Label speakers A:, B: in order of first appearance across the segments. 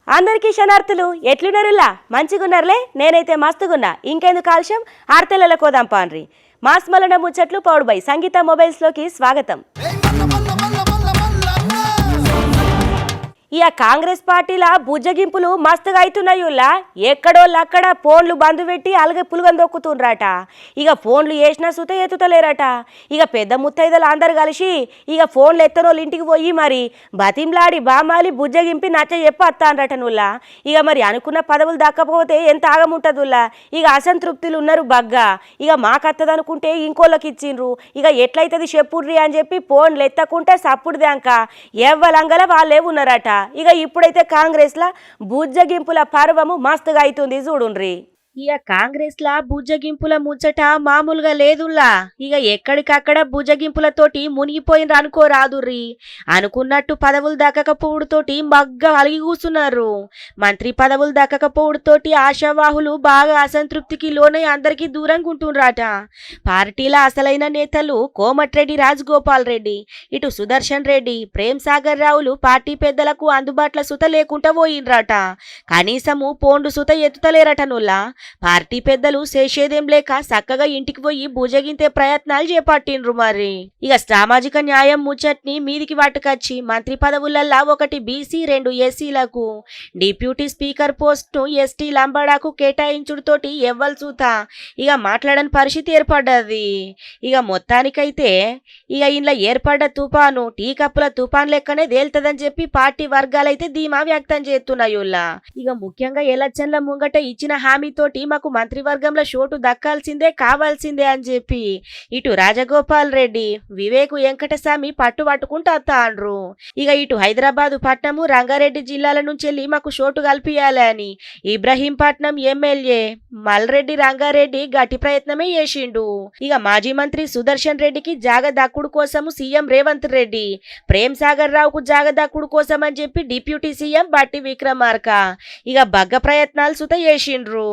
A: అందరికీ శనార్థులు ఎట్లున్నారులా మంచిగున్నారులే నేనైతే మస్తుగున్నా ఇంకెందుకు ఆలస్యం ఆర్తెలలో కోదాం పాన్రి మాస్ మలన ముచ్చట్లు పౌడ్ బై సంగీత మొబైల్స్లోకి స్వాగతం. ఇక కాంగ్రెస్ పార్టీల బుజ్జగింపులు మస్తుగా అవుతున్నాయుల్లా ఎక్కడోళ్ళక్కడ ఫోన్లు బంద్ పెట్టి అలగే పులుగని దొక్కుతుండ్రాట. ఇక ఫోన్లు వేసినా సుత ఎత్తుతలేరట. ఇక పెద్ద ముత్తైదలు అందరు కలిసి ఇక ఫోన్లు ఎత్తనోళ్ళు ఇంటికి పోయి మరి బతింలాడి బామాలి బుజ్జగింపి నచ్చ చెప్పి వస్తానరట నుల్లా. ఇక మరి అనుకున్న పదవులు దక్కపోతే ఎంత ఆగముంటుందిల్లా. ఇక అసంతృప్తులు ఉన్నారు బగ్గా. ఇక మాకత్తదనుకుంటే ఇంకోళ్ళకి ఇచ్చిండ్రు. ఇక ఎట్లయితుంది చెప్పుర్రి అని చెప్పి ఫోన్లు ఎత్తకుంటే సప్పుడు దాక ఎవ్వలంగల వాళ్ళే ఉన్నారట. ఇక ఇప్పుడైతే కాంగ్రెస్ లా బుజ్జగింపుల పర్వము మస్తుగా అవుతుంది చూడుండ్రి. ఇక కాంగ్రెస్ లా బుజ్జగింపుల ముచ్చట మామూలుగా లేదుల్లా. ఇక ఎక్కడికక్కడ బుజ్జగింపులతోటి మునిగిపోయినరు అనుకోరాదుర్రి. అనుకున్నట్టు పదవులు దక్కకపోవడంతోటి మగ్గా అలిగి కూస్తున్నారు. మంత్రి పదవులు దక్కకపోవడంతోటి ఆశావాహులు బాగా అసంతృప్తికి లోనై అందరికీ దూరంగా ఉంటుండ్రాట. పార్టీల అసలైన నేతలు కోమటిరెడ్డి రాజగోపాల్ రెడ్డి, ఇటు సుదర్శన్ రెడ్డి, ప్రేమ్ సాగర్ రావులు పార్టీ పెద్దలకు అందుబాటులో సుత లేకుండా పోయిండ్రాట. కనీసము పోండు సుత ఎత్తుతలేరట నుల్లా. పార్టీ పెద్దలు చేసేదేం లేక చక్కగా ఇంటికి పోయి భుజగింతే ప్రయత్నాలు చేపట్టిండ్రు. మరి ఇక సామాజిక న్యాయం ముచ్చట్ని మీదికి పట్టుకొచ్చి మంత్రి పదవులల్లా ఒకటి బీసీ 2 ఎస్సీలకు డిప్యూటీ స్పీకర్ పోస్ట్ను ఎస్టీ లంబాడాకు కేటాయించుడుతోటి ఎవ్వలు చూత ఇక మాట్లాడని పరిస్థితి ఏర్పడ్డది. ఇక మొత్తానికైతే ఇక ఇంట్లో ఏర్పడ్డ తుఫాను టీ కప్పుల తుఫాన్ లెక్కనే తేలుతుందని చెప్పి పార్టీ వర్గాలైతే ధీమా వ్యక్తం చేస్తున్నాయుల్లా. ఇక ముఖ్యంగా ఎలక్షన్ల ముంగట ఇచ్చిన హామీతోటి మాకు మంత్రివర్గంలో చోటు దక్కాల్సిందే కావాల్సిందే అని చెప్పి ఇటు రాజగోపాల్ రెడ్డి, వివేక్ వెంకటస్వామి పట్టుకుంటూ వస్తాండ్రు. ఇక ఇటు హైదరాబాదు పట్నము రంగారెడ్డి జిల్లాల నుంచి వెళ్ళి మాకు చోటు కల్పియాలని ఇబ్రహీంపట్నం ఎమ్మెల్యే మల్రెడ్డి రంగారెడ్డి గట్టి ప్రయత్నమే చేసిండు. ఇక మాజీ మంత్రి సుదర్శన్ రెడ్డికి జాగ దక్కుడు కోసము సీఎం రేవంత్ రెడ్డి, ప్రేమ్ సాగర్ రావుకు జాగ దక్కుడు కోసం అని చెప్పి డిప్యూటీ సీఎం బట్టి విక్రమార్క ఇక బగ్గ ప్రయత్నాలు సుత చేసిండ్రు.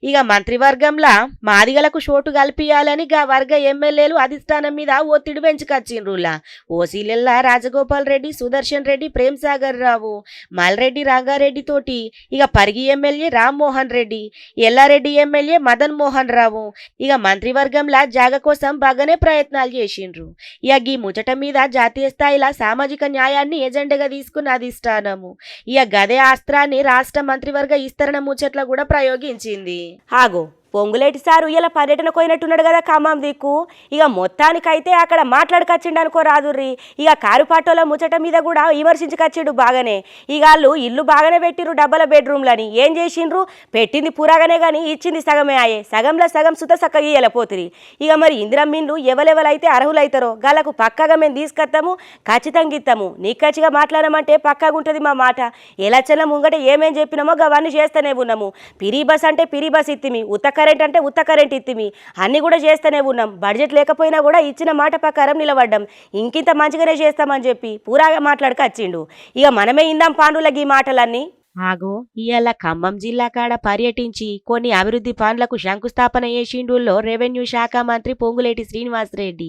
A: ఇక మంత్రివర్గంలా మాదిగలకు చోటు కల్పియాలని గా వర్గ ఎమ్మెల్యేలు అధిష్టానం మీద ఒత్తిడి పెంచుకొచ్చిండ్రులా. ఓసీలెల్లా రాజగోపాల్ రెడ్డి, సుదర్శన్ రెడ్డి, ప్రేమ్ సాగర్ రావు, మల్రెడ్డి రంగారెడ్డి తోటి ఇక పరిగి ఎమ్మెల్యే రామ్మోహన్ రెడ్డి, ఎల్లారెడ్డి ఎమ్మెల్యే మదన్ మోహన్ రావు ఇక మంత్రివర్గంలా జాగ కోసం బాగానే ప్రయత్నాలు చేసిండ్రు. ఇక ఈ ముచ్చట మీద జాతీయ స్థాయిలో సామాజిక న్యాయాన్ని ఎజెండాగా తీసుకున్న అధిష్టానము ఇక గదే అస్త్రాన్ని రాష్ట్ర మంత్రివర్గ విస్తరణ ముచ్చట్ల కూడా ప్రయోగించింది. ఆగో పొంగులేటి సారు ఇలా పర్యటన పోయినట్టున్నాడు కదా ఖమ్మం దిక్కు. ఇక మొత్తానికైతే అక్కడ మాట్లాడుకొచ్చిండు అనుకో రాదుర్రి. ఇక కారు పాటోల ముచ్చట మీద కూడా విమర్శించుకొచ్చిండు బాగానే. ఇక వాళ్ళు ఇల్లు బాగానే పెట్టిరు డబ్బల బెడ్రూమ్లని. ఏం చేసిండ్రు, పెట్టింది పూరాగానే కానీ ఇచ్చింది సగమే ఆయే. సగంలో సగం సుత సక్కగా ఇయ్యలేపోతుంది. ఇక మరి ఇందిరమ్మిన్లు ఎవరెవరైతే అర్హులైతారో గాళ్ళకు పక్కగా మేము తీసుకొస్తాము, ఖచ్చితంగా ఇస్తాము. నిక్కచ్చిగా మాట్లాడమంటే పక్కగా ఉంటుంది మా మాట. ఎలక్షన్ల ముంగట ఏమేం చెప్పినామో అవన్నీ చేస్తూనే ఉన్నాము. పిరి బస్ అంటే పిరి బస్ ఇత్తిమి, ఉత్త కరెంట్ అంటే ఉత్త కరెంట్ ఇత్తిమి, అన్ని కూడా చేస్తూనే ఉన్నాం. బడ్జెట్ లేకపోయినా కూడా ఇచ్చిన మాట ప్రకారం నిలబడ్డాం. ఇంకింత మంచిగానే చేస్తామని చెప్పి పూరాగా మాట్లాడుకొచ్చిండు. ఇక మనమే ఇందాం పాండులకి ఈ మాటలన్నీ. ఆగో ఇయాల ఖమ్మం జిల్లా కాడ పర్యటించి కొన్ని అభివృద్ధి పనులకు శంకుస్థాపన చేసిండుల్లో రెవెన్యూ శాఖ మంత్రి పొంగులేటి శ్రీనివాసరెడ్డి.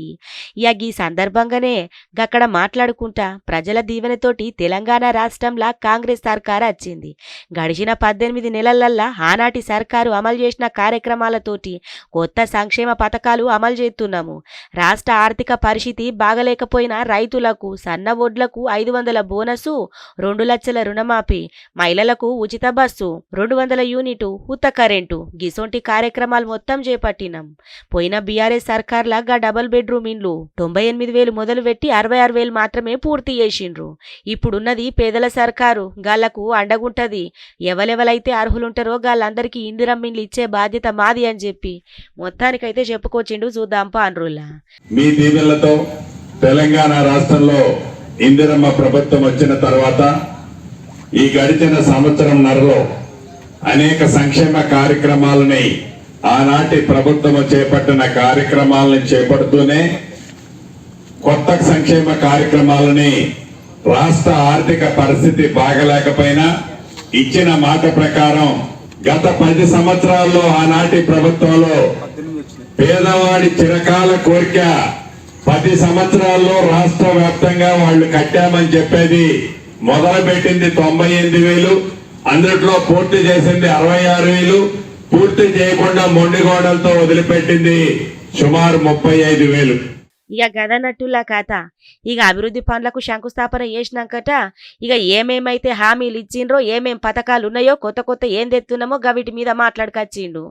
A: ఇక ఈ సందర్భంగానే గక్కడ మాట్లాడుకుంటా ప్రజల దీవెనతోటి తెలంగాణ రాష్ట్రంలో కాంగ్రెస్ సర్కారు వచ్చింది. గడిచిన 18 నెలలల్లా ఆనాటి సర్కారు అమలు చేసిన కార్యక్రమాలతోటి కొత్త సంక్షేమ పథకాలు అమలు చేస్తున్నాము. రాష్ట్ర ఆర్థిక పరిస్థితి బాగలేకపోయినా రైతులకు సన్న వడ్లకు 500 బోనసు, 2 లక్షల రుణమాఫీ, మహిళలకు ఉచిత బస్సు, 200 యూనిటు ఉత్త కరెంటు గిసొంటి కార్యక్రమాలు మొత్తం చేపట్టినాం. పోయిన బీఆర్ఎస్ సర్కార్లాగా డబుల్ బెడ్రూమ్ ఇండ్లు 98,000 మొదలుపెట్టి 66,000 మాత్రమే పూర్తి చేసిండ్రు. ఇప్పుడున్నది పేదల సర్కారు, గాళ్లకు అండగుంటది. ఎవరెవరైతే అర్హులుంటారో గాళ్ళందరికీ ఇందిరమ్మిన్లు ఇచ్చే బాధ్యత మాది అని చెప్పి మొత్తానికైతే చెప్పుకొచ్చిండు. చూద్దాం పాండ్రులా.
B: మీ దీవెనలతో తెలంగాణ రాష్ట్రంలో ఇందిరమ్మ ప్రభుత్వం వచ్చిన తర్వాత ఈ గడిచిన సంవత్సరంన్నరలో అనేక సంక్షేమ కార్యక్రమాలని ఆనాటి ప్రభుత్వం చేపట్టిన కార్యక్రమాలను చేపడుతూనే కొత్త సంక్షేమ కార్యక్రమాలని రాష్ట్ర ఆర్థిక పరిస్థితి బాగలేకపోయినా ఇచ్చిన మాట ప్రకారం గత 10 సంవత్సరాల్లో ఆనాటి ప్రభుత్వంలో పేదవాడి చిరకాల కోరిక 10 సంవత్సరాల్లో రాష్ట్ర వ్యాప్తంగా వాళ్ళు కట్టామని చెప్పేది మొదలుపెట్టింది 98,000, అందులో పూర్తి చేసింది 66,000, పూర్తి చేయకుండా మొండిగోడలతో వదిలిపెట్టింది సుమారు 35,000.
A: ఇక గదనట్టులా కథ. ఇక అభివృద్ధి పనులకు శంకుస్థాపన చేసినాకట ఇక ఏమేమైతే హామీలు ఇచ్చిండ్రో ఏమేం పథకాలు ఉన్నాయో కొత్త కొత్త ఏం తెస్తున్నామో గవిటి మీద మాట్లాడుకొచ్చిండు.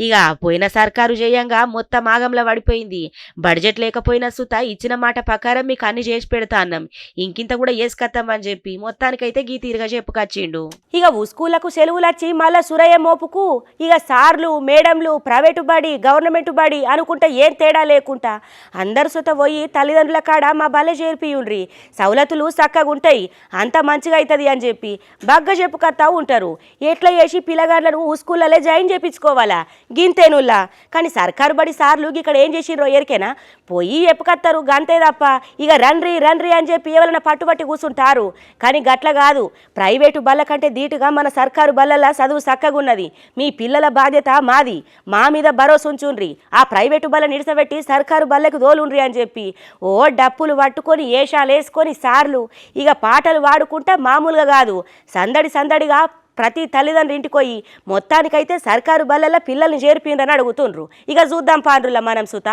A: ఇక పోయిన సర్కారు చేయంగా మొత్తం ఆగంలో పడిపోయింది. బడ్జెట్ లేకపోయినా సుత ఇచ్చిన మాట ప్రకారం మీకు అన్ని చేసి పెడతా అన్నాం, ఇంకింత కూడా వేసుకొస్తామని చెప్పి మొత్తానికైతే గీ తీరుగా చెప్పుకొచ్చిండు. ఇక స్కూళ్లకు సెలవులు వచ్చి మళ్ళా సురయ్య మోపుకు ఇక సార్లు మేడంలు ప్రైవేటు బడి గవర్నమెంట్ బడి అనుకుంటా ఏం తేడా లేకుండా అందరు సుత పోయి తల్లిదండ్రుల కాడ మా బల్లె చేర్పియుండ్రి, సౌలతులు చక్కగా ఉంటాయి, అంత మంచిగా అవుతుంది అని చెప్పి బగ్గ చెప్పుకత్తా ఉంటారు. ఎట్లా చేసి పిల్లగాళ్ళను స్కూళ్ళలో జాయిన్ చేయించుకోవాలా గింతేనుల్లా. కానీ సర్కారు బడి సార్లు ఇక్కడ ఏం చేసిండ్రో ఎరికేనా, పోయి చెప్పుకత్తారు గంతే తప్ప ఇక రండ్రి రండ్రి అని చెప్పి ఎవరైనా పట్టుబట్టి కూర్చుంటారు. కానీ గట్ల కాదు, ప్రైవేటు బల్ల కంటే ధీటుగా మన సర్కారు బల్లలా చదువు చక్కగా ఉన్నది, మీ పిల్లల బాధ్యత మాది, మా మీద భరోసా ఉంచుండ్రి, ఆ ప్రైవేటు బల్ల నిడిసబెట్టి సర్కారు బల్లకు దోలుండ్రి అని చెప్పి ఓ డప్పులు పట్టుకొని ఏషాలు వేసుకొని సార్లు ఇక పాటలు పాడుకుంటా మామూలుగా కాదు సందడి సందడిగా ప్రతి తల్లిదండ్రులు ఇంటికి పోయి మొత్తానికైతే సర్కారు బల్లల పిల్లల్ని చేర్పిండ్రని అడుగుతుండ్రు. ఇక చూద్దాం పాండ్రుల మనం సుత.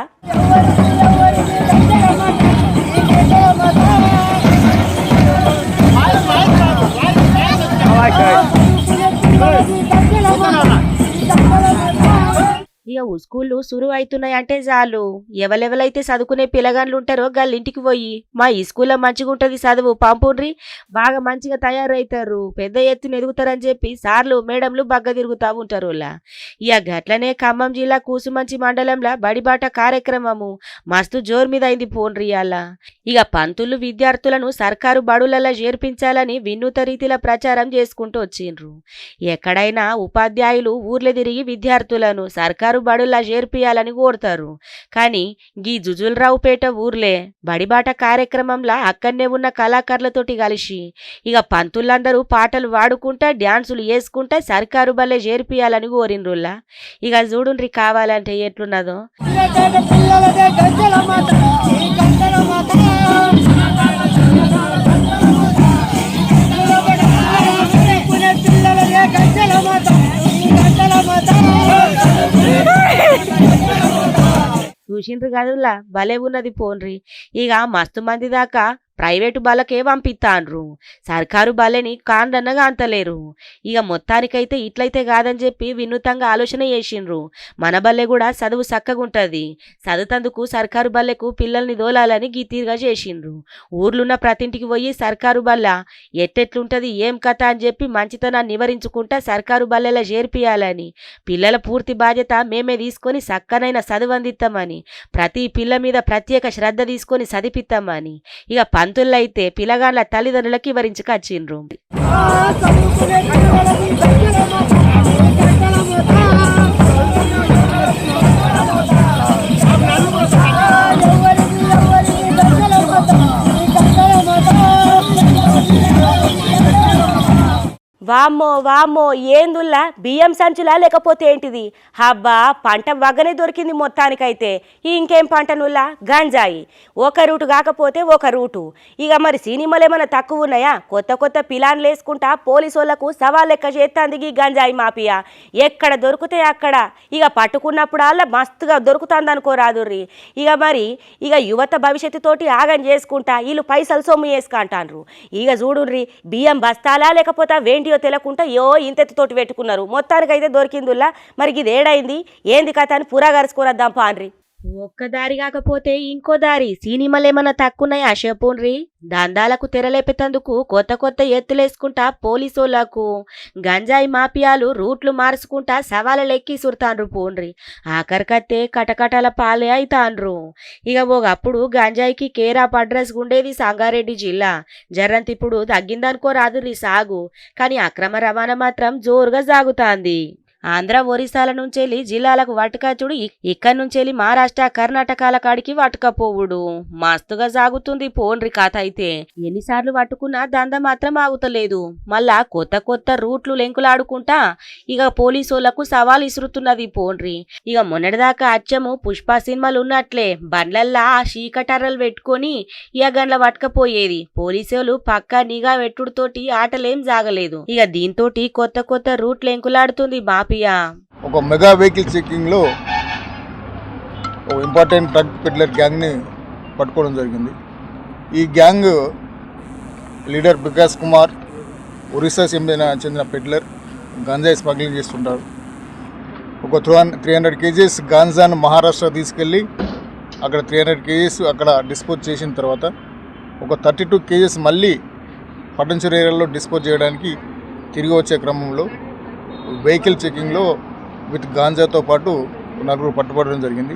A: ఇక స్కూళ్ళు సురువు అవుతున్నాయి అంటే చాలు ఎవరెవరైతే చదువుకునే పిల్లగాండ్లు ఉంటారో వాళ్ళ ఇంటికి పోయి మా ఈ స్కూల్లో మంచిగా ఉంటుంది చదువు పంపుండ్రి, బాగా మంచిగా తయారవుతారు, పెద్ద ఎత్తున ఎదుగుతారని చెప్పి సార్లు మేడంలు బగ్గ తిరుగుతూ ఉంటారు. ఇక గట్లనే ఖమ్మం జిల్లా కూసుమంచి మండలంలో బడిబాట కార్యక్రమము మస్తు జోరు మీద అయింది పోండ్రి అలా. ఇక పంతులు విద్యార్థులను సర్కారు బడులలో చేర్పించాలని వినూత రీతిలో ప్రచారం చేసుకుంటూ వచ్చిండ్రు. ఎక్కడైనా ఉపాధ్యాయులు ఊర్లు తిరిగి విద్యార్థులను సర్కారు బడుల్లా చేర్పియాలని కోరుతారు. కానీ గీ జుజులరావుపేట ఊర్లే బడిబాట కార్యక్రమంలో అక్కడనే ఉన్న కళాకారులతోటి కలిసి ఇక పంతులందరూ పాటలు పాడుకుంటా డ్యాన్సులు వేసుకుంటా సర్కారు బల్లే చేర్పియాలని కోరిండ్రుల్లా. ఇక చూడుండ్రి కావాలంటే ఎట్లున్నదో. చూసిండ్రు కదులా భలే ఉన్నది పోన్రి. ఇక మస్తు మంది దాకా ప్రైవేటు బల్లకే పంపిస్తాండ్రు, సర్కారు బల్లెని కాండన్నగా అంతలేరు. ఇక మొత్తానికైతే ఇట్లయితే కాదని చెప్పి వినూతంగా ఆలోచన చేసిండ్రు. మన బల్లె కూడా చదువు చక్కగుంటది, చదువుతందుకు సర్కారు బల్లెకు పిల్లల్ని దోలాలని గీతీరుగా చేసిండ్రు. ఊర్లున్న ప్రతింటికి పోయి సర్కారు బల్ల ఎట్టెట్లుంటది ఏం కథ అని చెప్పి మంచితనాన్ని నివరించుకుంటా సర్కారు బల్లెలా చేర్పియాలని, పిల్లల పూర్తి బాధ్యత మేమే తీసుకొని చక్కనైన చదువు అందిస్తామని, ప్రతి పిల్ల మీద ప్రత్యేక శ్రద్ధ తీసుకొని చదిపిస్తామని ఇక పంతులైతే పిల్లగాళ్ళ తల్లిదండ్రులకి వివరించుకొచ్చిండ్రు. వామ్మో వామ్మో ఏందుల్లా బియ్యం సంచులా లేకపోతే ఏంటిది, హబ్బా పంట వగ్గనే దొరికింది మొత్తానికైతే. ఇంకేం పంటనుల్లా గంజాయి, ఒక రూటు కాకపోతే ఒక రూటు. ఇక మరి సినిమాలు ఏమైనా తక్కువ ఉన్నాయా, కొత్త కొత్త పిలాన్లు వేసుకుంటా పోలీసు వాళ్ళకు సవాల్ లెక్క చేస్తాంది ఈ గంజాయి మాఫియా. ఎక్కడ దొరికితే అక్కడ ఇక పట్టుకున్నప్పుడల్లా మస్తుగా దొరుకుతుంది అనుకోరాదుర్రి. ఇక మరి ఇక యువత భవిష్యత్తుతోటి ఆగం చేసుకుంటా వీళ్ళు పైసలు సొమ్ము వేసుకుంటాన్రు. ఇక చూడుర్రి బియ్యం బస్తాలా లేకపోతే వేంటియో తెలకుండా ఇంతెత్తుతోటి పెట్టుకున్నారు. మొత్తానికైతే దొరికిందుల్లా. మరి ఇది ఏడైంది ఏంది కథ అని పురా గరుచుకోరద్దాం పాన్రి. ఒక్క దారి కాకపోతే ఇంకో దారి, సినిమాలేమన్నా తక్కున్నాయా చెప్పండ్రి. దందాలకు తెరలేపేతందుకు కొత్త కొత్త ఎత్తులేసుకుంటా పోలీసోళ్లకు గంజాయి మాఫియాలు రూట్లు మార్చుకుంటా సవాళ్ళ ఎక్కి సుడతాండ్రు పోండ్రి. ఆఖరికత్తే కటకటాల పాలే అవుతాండ్రు. ఇక ఒకప్పుడు గంజాయికి కేర్ ఆఫ్ అడ్రస్ ఉండేది సంగారెడ్డి జిల్లా. జర్రంత ఇప్పుడు తగ్గిందనుకో రాదుర్రి సాగు, కానీ అక్రమ రవాణా మాత్రం జోరుగా సాగుతాంది. ఆంధ్ర ఒరిస్సాల నుంచెల్లి జిల్లాలకు వటుకచుడు ఇక్కడి నుంచెల్లి మహారాష్ట్ర కర్ణాటకాల కాడికి వటుకపోవుడు మస్తుగా సాగుతుంది పోన్రి కథ అయితే. ఎన్నిసార్లు పట్టుకున్నా దంద మాత్రం ఆగుతలేదు. మళ్ళా కొత్త కొత్త రూట్లు లెంకులాడుకుంటా ఇక పోలీసోళ్లకు సవాల్ ఇసురుతున్నది పోన్రి. ఇక మొన్నటిదాకా అచ్చము పుష్ప సినిమాలు ఉన్నట్లే బండ్లల్లా ఆ చీకటర్రలు పెట్టుకొని ఇక గండ్ల పట్టుకపోయేది. పోలీసోళ్ళు పక్కా నిఘా పెట్టుడుతోటి ఆటలేం సాగలేదు. ఇక దీంతోటి కొత్త కొత్త రూట్లు ఎంకులాడుతుంది మాఫియా.
C: ఒక మెగా వెహికల్ చెకింగ్ లో ఒక ఇంపార్టెంట్ డ్రగ్ పెడ్లర్ గ్యాంగ్ ని పట్టుకోవడం జరిగింది. ఈ గ్యాంగ్ లీడర్ వికాస్ కుమార్ ఒరిస్సా చెందిన పెడ్లర్ గాంజాయి స్మగ్లింగ్ చేస్తుంటారు. ఒక 300 kgs గాంజాను మహారాష్ట్ర తీసుకెళ్ళి అక్కడ 300 kgs అక్కడ డిస్పోజ్ చేసిన తర్వాత ఒక 32 kgs మళ్ళీ పట్టణచూరు ఏరియాలో డిస్పోజ్ చేయడానికి తిరిగి వచ్చే క్రమంలో వెహికల్ చెకింగ్లో విత్ గాంజాతో పాటు 4 పట్టుబడడం జరిగింది.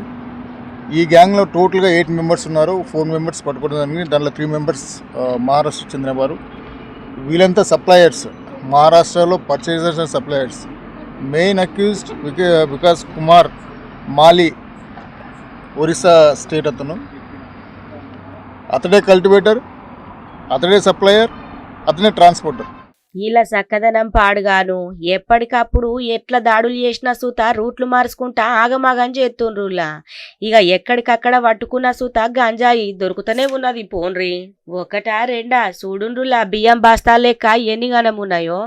C: ఈ గ్యాంగ్లో టోటల్గా 8 మెంబర్స్ ఉన్నారు. 4 మెంబర్స్ పట్టుకోవడం జరిగింది. దాంట్లో 3 మెంబర్స్ మహారాష్ట్ర చెందినవారు. వీళ్ళంతా సప్లయర్స్, మహారాష్ట్రలో purchasers and suppliers. Main accused Vikas Kumar Mali, Orissa state అతను. అతడే కల్టివేటర్, అతడే సప్లయర్, అతనే ట్రాన్స్పోర్టర్.
A: వీళ్ళ చక్కదనం పాడుగాను ఎప్పటికప్పుడు ఎట్లా దాడులు చేసినా సూత రూట్లు మార్చుకుంటా ఆగమాగం చేస్తుండ్రులా. ఇక ఎక్కడికక్కడ పట్టుకున్న సూత గంజాయి దొరుకుతూనే ఉన్నది పోన్రి. ఒకటా రెండా చూడుండ్రులా బియ్యం బస్తాలు లెక్క ఎన్ని గనం ఉన్నాయో.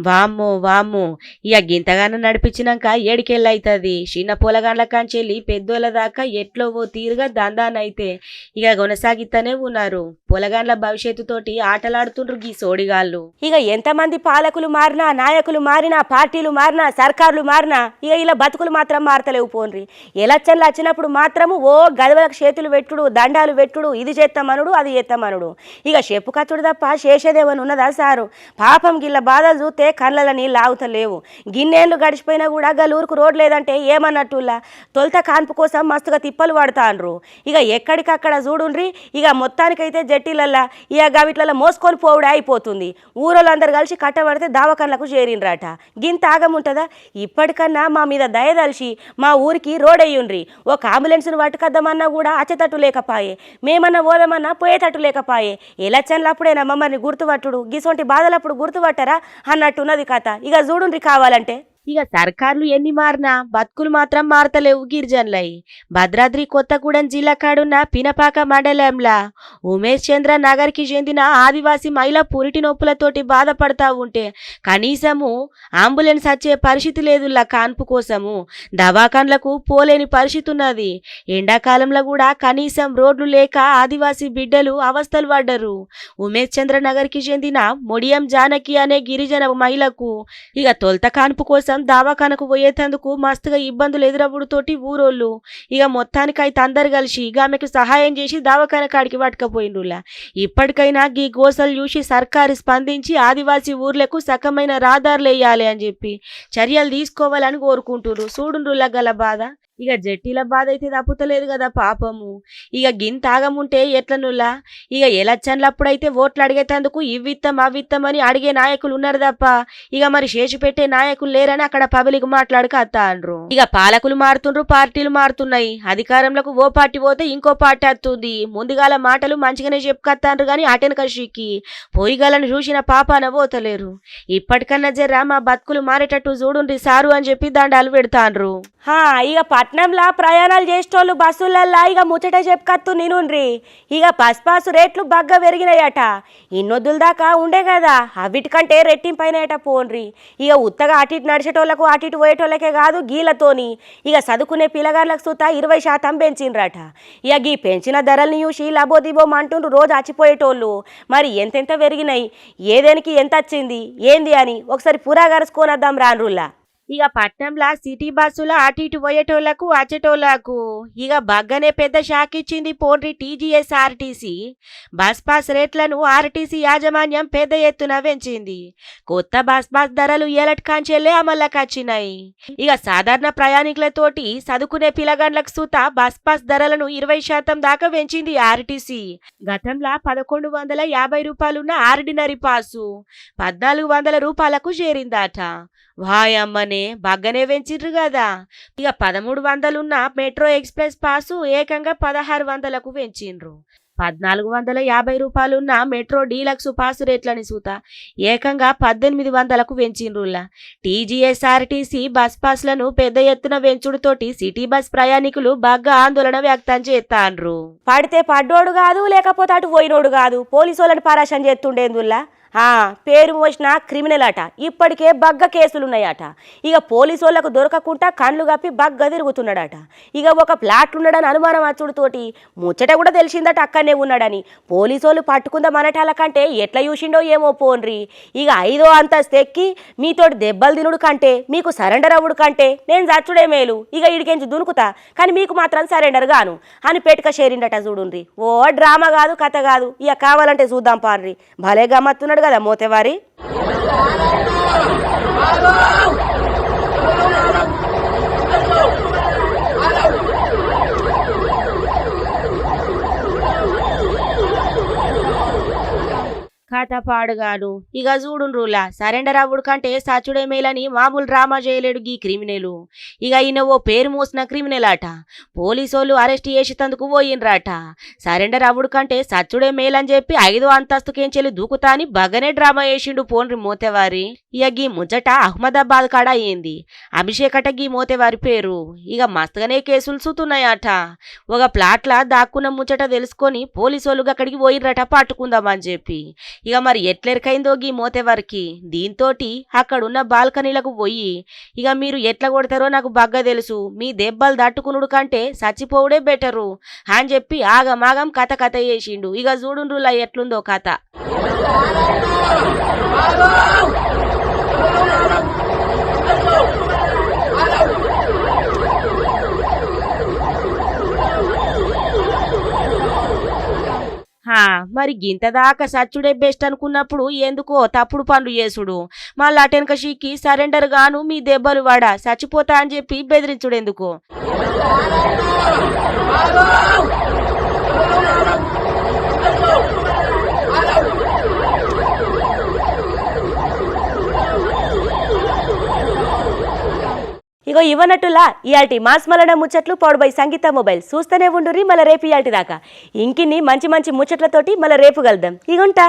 A: వామ్మో వామ్మో, ఇక గింతగానం నడిపించినాక ఏడికెళ్ళైతుంది. చిన్న పొలగాండ్ల కాంచెల్లి పెద్దోళ్ళ దాకా ఎట్లో ఓ తీరుగా దందానైతే ఇక కొనసాగితూనే ఉన్నారు. పొలగాండ్ల భవిష్యత్తుతోటి ఆటలాడుతుండ్రు గీ సోడిగాళ్ళు. ఇక ఎంతమంది పాలకులు మారినా, నాయకులు మారినా, పార్టీలు మారినా, సర్కార్లు మారినా ఇక ఇలా బతుకులు మాత్రం మారతలేవు పోన్రి. ఎలక్షన్లు వచ్చినప్పుడు మాత్రము ఓ గదవలకు చేతులు పెట్టుడు, దండాలు పెట్టుడు, ఇది చేస్తామనుడు, అది చేస్తామనుడు. ఇక చెప్పు కచ్చుడు తప్ప చేసేదేమని ఉన్నదా సారు? పాపం గిల్ల బాధలు చూస్తే కళ్ళ నీళ్ళు ఆగుతలేవు. గిన్నేళ్ళు గడిచిపోయినా కూడా గలూరుకు రోడ్ లేదంటే ఏమన్నట్టులా తొలత కాన్పు కోసం మస్తుగా తిప్పలు పడతాండ్రు. ఇక ఎక్కడికక్కడ చూడుండ్రి. ఇక మొత్తానికైతే జట్టీలల్లా ఇక గవిట్లలో మోసుకొని పోవుడే అయిపోతుంది. ఊరోళ్ళందరూ కలిసి కట్టబడితే దావకన్లకు చేరిండ్రట. గింత ఆగముంటుందా? ఇప్పటికన్నా మా మీద దయదలిచి మా ఊరికి రోడ్ అయ్యుండ్రి. ఒక అంబులెన్స్ను పట్టుకద్దామన్నా కూడా అచ్చేటట్టు లేకపాయే, మేమన్నా పోదామన్నా పోయేటట్టు లేకపాయే. ఎలక్షన్లు అప్పుడైనా మమ్మల్ని గుర్తుపట్టుడు, గిసొంటి బాధలప్పుడు గుర్తుపట్టరా అన్నట్టున్నది కథ. ఇక చూడుండ్రి కావాలంటే. ఇక సర్కార్లు ఎన్ని మారినా బతుకులు మాత్రం మారతలేవు గిరిజనులై. భద్రాద్రి కొత్తగూడెం జిల్లా కాడున్న పినపాక మండలంలా ఉమేష్ చంద్ర నగర్కి చెందిన ఆదివాసీ మహిళ పురిటి నొప్పులతోటి బాధపడతా ఉంటే కనీసము అంబులెన్స్ వచ్చే పరిస్థితి లేదులా కాన్పు కోసము. దవాఖాన్లకు పోలేని పరిస్థితి ఉన్నది. ఎండాకాలంలో కూడా కనీసం రోడ్లు లేక ఆదివాసీ బిడ్డలు అవస్థలు పడ్డరు. ఉమేష్ చంద్ర నగర్కి చెందిన మొడియం జానకి అనే గిరిజన మహిళకు ఇక తొలత కాన్పు కోసం దావాఖానకు పోయేందుకు మస్తుగా ఇబ్బందులు ఎదురవుడుతోటి ఊరోళ్ళు ఇక మొత్తానికైతే అందరు కలిసి ఇక ఆమెకు సహాయం చేసి దావాఖాన కాడికి పట్టుకపోయిండ్రులా. ఇప్పటికైనా గీ గోసలు చూసి సర్కారు స్పందించి ఆదివాసీ ఊర్లకు సకమైన రహదారులు వేయాలి అని చెప్పి చర్యలు తీసుకోవాలని కోరుకుంటున్నారు. చూడుండ్రులా గల బాధ. ఇక జట్టీల బాధ అయితే తప్పుతలేదు కదా పాపము. ఇక గింత ఆగముంటే ఎట్లనులా? ఇక ఎలక్షన్లప్పుడైతే ఓట్లు అడిగేటందుకు ఇవ్విత్తం అవ్విత్తం అని అడిగే నాయకులు ఉన్నారు తప్ప ఇక మరి చేసి పెట్టే నాయకులు లేరని అక్కడ పబ్లిక్ మాట్లాడుకత్తా అండ్రు. ఇక పాలకులు మారుతుండ్రు, పార్టీలు మారుతున్నాయి. అధికారంలోకి ఓ పార్టీ పోతే ఇంకో పార్టీ వస్తుంది. ముందుగాల మాటలు మంచిగానే చెప్పుకత్తాండ్రు గాని అటెన్ కషికి పోయిగాలను చూసిన పాపాన పోతలేరు. ఇప్పటికన్నా జర్రా మా బతుకులు మారేటట్టు చూడుండ్రి సారు అని చెప్పి దండాలు పెడతాండ్రు. ఇక పట్నంలా ప్రయాణాలు చేసేటోళ్ళు బస్సులల్లా ఇక ముచ్చట చెప్పుకత్తు నేనుండ్రి. ఇక పసుపాసు రేట్లు బగ్గా పెరిగినాయట. ఇన్నొద్దుల దాకా ఉండే కదా, అవిటికంటే రెట్టింపైనట పోన్రి. ఇక ఉత్తగా అటు ఇటు నడిచేటోళ్లకు అటు ఇటు పోయేటోళ్ళకే కాదు గీలతోని ఇక చదువుకునే పిల్లగాళ్ళకు సుతా 20% పెంచిండ్రట. ఇక గీ పెంచిన ధరల్ని చూసి లబోదిబోం అంటుండ్రు రోజు అచ్చిపోయేటోళ్ళు. మరి ఎంతెంత పెరిగినాయి, ఏదేనికి ఎంత వచ్చింది ఏంది అని ఒకసారి పురా గరుచుకోనద్దాం రాన్రుల్లా. ఇక పట్నంలా సిటీ బస్సుల అటు ఇటు పోయేటోళ్లకు వచ్చేటోళ్లకు ఇక బగ్గనే పెద్ద షాక్ ఇచ్చింది పోన్రి టీజీఎస్ ఆర్టీసీ. బస్ పాస్ రేట్లను ఆర్టీసీ యాజమాన్యం పెద్ద ఎత్తున పెంచింది. కొత్త బస్ ధరలు ఏలటి కాంచెల్లే అమల్లోకి వచ్చినాయి. ఇక సాధారణ ప్రయాణికులతోటి చదువుకునే పిల్లగాండ్లకు సూత బస్ పాస్ ధరలను 20% దాకా పెంచింది ఆర్టీసీ. గతంలో 1150 రూపాయలున్న ఆర్డినరీ పాసు 1400 రూపాయలకు చేరిందట. వాయమ్మనే బగ్గనే పెంచిర్రు కదా. ఇక 1300 ఉన్న మెట్రో ఎక్స్ప్రెస్ పాసు ఏకంగా 1600కు పెంచిండ్రు. 1450 రూపాయలున్న మెట్రో డీలక్స్ పాసు రేట్లని సూత ఏకంగా 1800కు పెంచిండ్రులా. టీజీఎస్ఆర్టీసీ బస్ పాస్లను పెద్ద ఎత్తున పెంచుడుతోటి సిటీ బస్ ప్రయాణికులు బాగా ఆందోళన వ్యక్తం చేస్తాండ్రు. పడితే పడ్డోడు కాదు, లేకపోతే అటు పోయినోడు కాదు, పోలీసులను పరాశం చేస్తుండేందుల్లా. పేరు మోసిన క్రిమినల్ అట, ఇప్పటికే బగ్గ కేసులున్నాయట. ఇక పోలీసులకు దొరకకుండా కండ్లు కప్పి బగ్గ తిరుగుతున్నాడట. ఇక ఒక ప్లాట్ ఉన్నాడని అనుమానం వచ్చుడుతోటి ముచ్చట కూడా తెలిసిందట అక్కడనే ఉన్నాడని. పోలీసులు పట్టుకుందాం అనటాల కంటే ఎట్లా చూసిండో ఏమో పోన్రి. ఇక 5వ అంతస్తు ఎక్కి మీతోటి దెబ్బలు తినుడు కంటే మీకు సరెండర్ అవ్వడు కంటే నేను చచ్చుడే మేలు, ఇక ఇడికెంచి దునుకుతా కానీ మీకు మాత్రం సరెండర్ గాను అని పెట్టుక చేరిండట. చూడుండ్రి, ఓ డ్రామా కాదు కథ కాదు. ఇక కావాలంటే చూద్దాం పాన్రి, భలే గమ్మత్తున్నాడు కదా మోతేవారి. కథ పాడుగాను. ఇక చూడుండ్రులా, సరెండర్ అవ్వుడు కంటే సచ్చుడే మేలని మామూలు డ్రామా చేయలేడు గీ క్రిమినల్. ఇక ఈయన ఓ పేరు మోసిన క్రిమినల్ అట. పోలీసోళ్ళు అరెస్ట్ చేసేందుకు పోయినరాట. సరెండర్ అవ్వుడు కంటే సచ్చుడే మేలని చెప్పి 5వ అంతస్తుకేంచెల్లి దూకుతా అని బగనే డ్రామా చేసిండు పోన్రి మోతేవారి. ఇక గీ ముచ్చట అహ్మదాబాద్ కాడ అయ్యింది. అభిషేక్ అట గీ మోతేవారి పేరు. ఇక మస్తుగానే కేసులు చూతున్నాయట. ఒక ప్లాట్ల దాక్కున్న ముచ్చట తెలుసుకొని పోలీసోళ్ళు అక్కడికి పోయినరట పట్టుకుందామని చెప్పి. ఇక మరి ఎట్లెరకైందో గీ మోతేవారికి. దీంతోటి అక్కడున్న బాల్కనీలకు పోయి ఇక మీరు ఎట్లా కొడతారో నాకు బాగా తెలుసు, మీ దెబ్బలు తట్టుకునుడు కంటే చచ్చిపోవుడే బెటరు అని చెప్పి ఆగమాగం కథ చేసిండు. ఇక చూడుండ్రులా ఎట్లుందో కథ. మరి గింత దాకా సచ్చుడే బెస్ట్ అనుకున్నప్పుడు ఎందుకో తప్పుడు పనులు చేసుడు, మళ్ళీ అటెనక షీకి సరెండర్ గాను మీ దెబ్బలు వాడా చచ్చిపోతా అని చెప్పి బెదిరించుడు ఎందుకో. ఇగో ఇవ్వనట్టులా ఇయాల్టి మాస్ మలన ముచ్చట్లు పౌడుబై సంగీత మొబైల్. చూస్తూనే ఉండుర్రి, మళ్ళీ రేపు ఇయాల్టి దాకా ఇంకిన్ని మంచి మంచి ముచ్చట్లతోటి మళ్ళీ రేపు కలుద్దాం. ఇగుంటా.